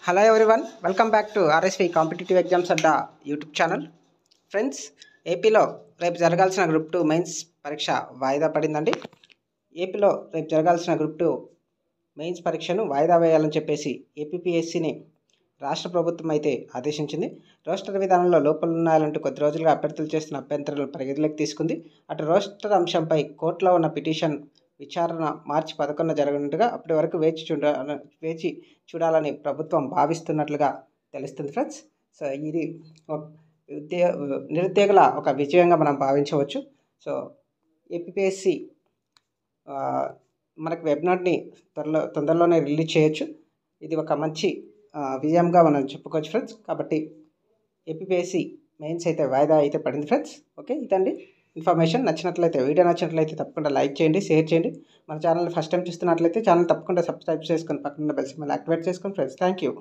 Hello everyone, welcome back to RSV competitive exams Adda YouTube channel. Friends, ఏపీలో రేపు జరగాల్సిన group 2 mains పరీక్ష వాయిదా పడిందండి. ఏపీలో రేపు జరగాల్సిన గ్రూప్ 2 మెయిన్స్ పరీక్షను వాయిదా వేయాలని చెప్పేసి ఏపీపీఎస్సీని రాష్ట్ర ప్రభుత్వం అయితే ఆదేశించింది. రోస్టర్ విధానంలో లోపాలు ఉన్నాయంటూ కొద్ది రోజులుగా అభ్యర్థులు చేస్తున్న అభ్యంతరాలను పరిగణలోకి తీసుకుంది. అటు రోస్టర్ అంశంపై కోర్టులో ఉన్న పిటిషన్ విచారణ మార్చి 11న జరగనుండగా అప్పటి వరకు వేచి చూడాలని ప్రభుత్వం భావిస్తున్నట్లుగా తెలుస్తుంది ఫ్రెండ్స్. సో ఇది నిరుద్యోగుల ఒక విజయంగా మనం భావించవచ్చు. సో ఏపీపీఎస్సీ మనకు వెబ్నాట్ని తొందరలోనే రిలీజ్ చేయొచ్చు. ఇది ఒక మంచి విజయంగా మనం చెప్పుకోవచ్చు ఫ్రెండ్స్. కాబట్టి ఏపీపీఎస్సీ మెయిన్స్ అయితే వాయిదా అయితే పడింది ఫ్రెండ్స్. ఓకే, ఇదండి ఇన్ఫర్మేషన్. వీడియో నచ్చినట్లయితే తప్పకుండా లైక్ చేయండి, షేర్ చేయండి. మన ఛానల్ ఫస్ట్ టైం చూస్తున్నట్లయితే ఛానల్ తప్పకుండా సబ్స్క్రైబ్ చేసుకొని పక్కన బెల్ సింబల్ యాక్టివేట్ చేసుకోండి ఫ్రెండ్స్. Thank you.